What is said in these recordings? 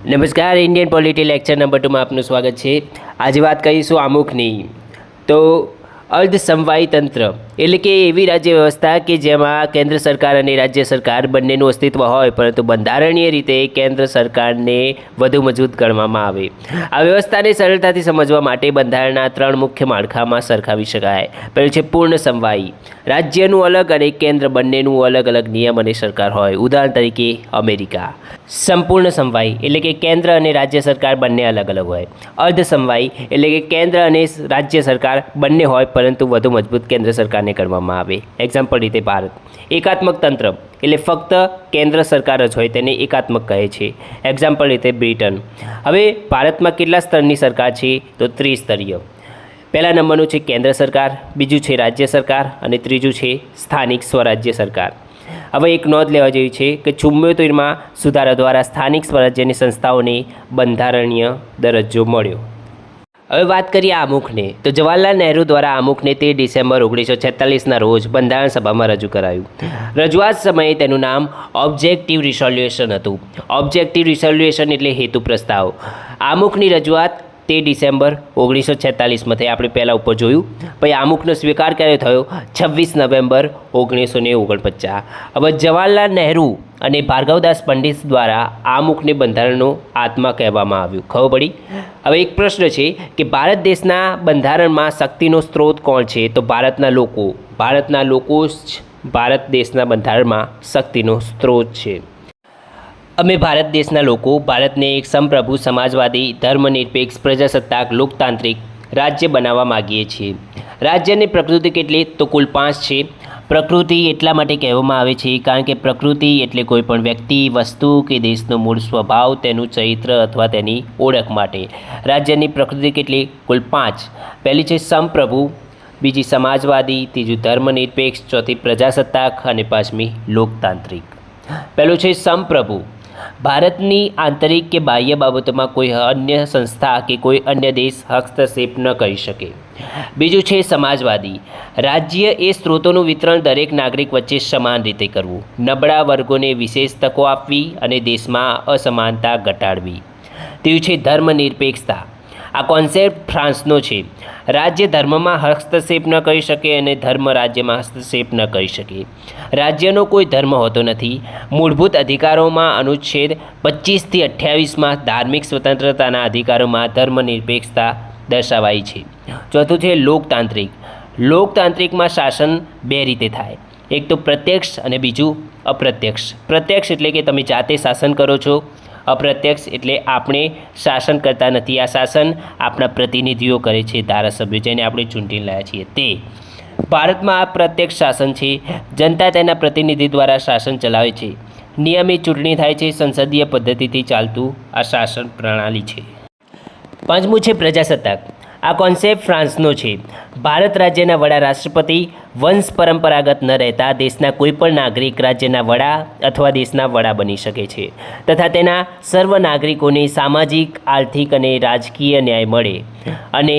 નમસ્કાર, Indian polity lecture number 2માં આપનું સ્વાગત છે। આજે વાત કરીશું આમુખની। તો અર્ધ સમવાયી તંત્ર એટલે કે એવી રાજ્ય વ્યવસ્થા કે જેમાં કેન્દ્ર સરકાર અને રાજ્ય સરકાર બંનેનું અસ્તિત્વ હોય, પરંતુ બંધારણીય રીતે કેન્દ્ર સરકારને વધુ મજબૂત ગણવામાં આવે। આ વ્યવસ્થાને સરળતાથી સમજવા માટે બંધારણના 3 મુખ્ય માળખામાં સરખાવી શકાય। પહેલું છે પૂર્ણ સમવાયી, રાજ્યનું અલગ અને કેન્દ્ર બંનેનું અલગ અલગ નિયમ અને સરકાર હોય। ઉદાહરણ તરીકે અમેરિકા। સંપૂર્ણ સમવાયી એટલે કે કેન્દ્ર અને રાજ્ય સરકાર બંને અલગ અલગ હોય। અર્ધ સમવાયી એટલે કે કેન્દ્ર અને રાજ્ય સરકાર બંને હોય, પરંતુ વધુ મજબૂત કેન્દ્ર સરકારને કરવામાં આવે। એક્ઝામ્પલ રીતે ભારત। એકાત્મક તંત્ર એટલે ફક્ત કેન્દ્ર સરકાર જ હોય તેને એકાત્મક કહે છે। એક્ઝામ્પલ રીતે બ્રિટન। હવે ભારતમાં કેટલા સ્તરની સરકાર છે? તો ત્રિસ્તરીય। પહેલા નંબરનું છે કેન્દ્ર સરકાર, બીજું છે રાજ્ય સરકાર અને ત્રીજું છે સ્થાનિક સ્વરાજ્ય સરકાર। હવે એક નોંધ લેવા જેવી છે કે 74માં સુધારા દ્વારા સ્થાનિક સ્વરાજ્યની સંસ્થાઓને બંધારણીય દરજ્જો મળ્યો। હવે વાત કરીએ આમુખને, તો જવાહરલાલ નહેરુ દ્વારા આમુખને 13 ડિસેમ્બર 1946ના રોજ બંધારણ સભામાં રજૂ કરાયું। રજૂઆત સમયે તેનું નામ ઓબ્જેક્ટિવ રિસોલ્યુશન હતું। ઓબ્જેક્ટિવ રિસોલ્યુશન એટલે હેતુ પ્રસ્તાવ। આમુખની રજૂઆત 13 ડિસેમ્બર 1946માં થઈ, આપણે પહેલાં ઉપર જોયું। પછી આમુખનો સ્વીકાર ક્યારે થયો? 26 નવેમ્બર 1949। હવે જવાહરલાલ નહેરુ અને ભાર્ગવદાસ પંડિત દ્વારા આમુખને બંધારણનો આત્મા કહેવામાં આવ્યું। ખબર પડી? હવે એક પ્રશ્ન છે કે ભારત દેશના બંધારણમાં શક્તિનો સ્ત્રોત કોણ છે? તો ભારતના લોકો જ ભારત દેશના બંધારણમાં શક્તિનો સ્ત્રોત છે। અમે ભારત દેશના લોકો ભારતને એક સંપ્રભુ, સમાજવાદી, ધર્મનિરપેક્ષ, પ્રજાસત્તાક, લોકતાંત્રિક રાજ્ય બનાવવા માગીએ છીએ। રાજ્યની પ્રકૃતિ કેટલી? તો કુલ 5 છે। પ્રકૃતિ એટલા માટે કહેવામાં આવે છે કારણ કે પ્રકૃતિ એટલે કોઈ પણ વ્યક્તિ, વસ્તુ કે દેશનો મૂળ સ્વભાવ, તેનું ચરિત્ર અથવા તેની ઓળખ માટે। રાજ્યની પ્રકૃતિ કેટલી? કુલ 5। પહેલી છે સંપ્રભુ, બીજી સમાજવાદી, ત્રીજું ધર્મનિરપેક્ષ, ચોથી પ્રજાસત્તાક અને પાંચમી લોકતાંત્રિક। પહેલું છે સંપ્રભુ। ભારતની આંતરિક કે બાહ્ય બાબતોમાં કોઈ અન્ય સંસ્થા કે કોઈ અન્ય દેશ હસ્તક્ષેપ ન કરી શકે। બીજું છે સમાજવાદી। રાજ્ય એ સ્ત્રોતોનું વિતરણ દરેક નાગરિક વચ્ચે સમાન રીતે કરવું, નબળા વર્ગોને વિશેષ તકો આપવી અને દેશમાં અસમાનતા ઘટાડવી। ત્રીજું છે ધર્મનિરપેક્ષતા। આ કોન્સેપ્ટ ફ્રાન્સનો છે। રાજ્ય ધર્મમાં હસ્તક્ષેપ ન કરી શકે અને ધર્મ રાજ્યમાં હસ્તક્ષેપ ન કરી શકે। રાજ્યનો કોઈ ધર્મ હોતો નથી। મૂળભૂત અધિકારોમાં અનુચ્છેદ 25થી 28માં ધાર્મિક સ્વતંત્રતાના અધિકારોમાં ધર્મનિરપેક્ષતા દર્શાવાઈ છે। ચોથું છે લોકતાંત્રિક। લોકતાંત્રિકમાં શાસન 2 રીતે થાય, એક તો પ્રત્યક્ષ અને બીજું અપ્રત્યક્ષ। પ્રત્યક્ષ એટલે કે તમે જાતે શાસન કરો છો, અપ્રત્યક્ષ એટલે આપણે શાસન કરતા નથી, આ શાસન આપણા પ્રતિનિધિઓ કરે છે, ધારાસભ્યો, જેને આપણે ચૂંટીને લાવ્યા છીએ તે। ભારતમાં આ પ્રત્યક્ષ શાસન છે। જનતા તેના પ્રતિનિધિ દ્વારા શાસન ચલાવે છે। નિયમિત ચૂંટણી થાય છે। સંસદીય પદ્ધતિથી ચાલતું આ શાસન પ્રણાલી છે। પાંચમું છે પ્રજાસત્તાક। આ કોન્સેપ્ટ ફ્રાન્સનો છે। ભારત રાજ્યના વડા રાષ્ટ્રપતિ, વંશ પરંપરાગત ન રહેતા દેશના કોઈપણ નાગરિક રાજ્યના વડા અથવા દેશના વડા બની શકે છે તથા તેના સર્વ નાગરિકોને સામાજિક, આર્થિક અને રાજકીય ન્યાય મળે અને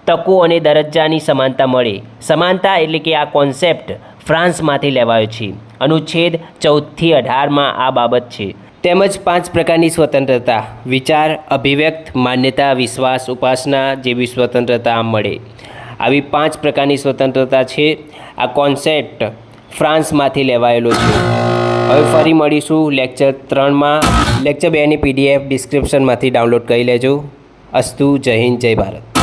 તકો અને દરજ્જાની સમાનતા મળે। સમાનતા એટલે કે આ કોન્સેપ્ટ ફ્રાન્સમાંથી લેવાયો છે। અનુચ્છેદ 14થી 18માં આ બાબત છે। તેમજ 5 પ્રકારની સ્વતંત્રતા, વિચાર, અભિવ્યક્ત, માન્યતા, વિશ્વાસ, ઉપાસના જેવી સ્વતંત્રતા મળે। આવી 5 પ્રકારની સ્વતંત્રતા છે। આ કોન્સેપ્ટ ફ્રાન્સમાંથી લેવાયેલો છે। હવે ફરી મળીશું લેક્ચર 3માં। લેક્ચર 2ની PDF ડિસ્ક્રિપ્શનમાંથી ડાઉનલોડ કરી લેજો। અસ્તુ, જય હિન્દ, જય ભારત।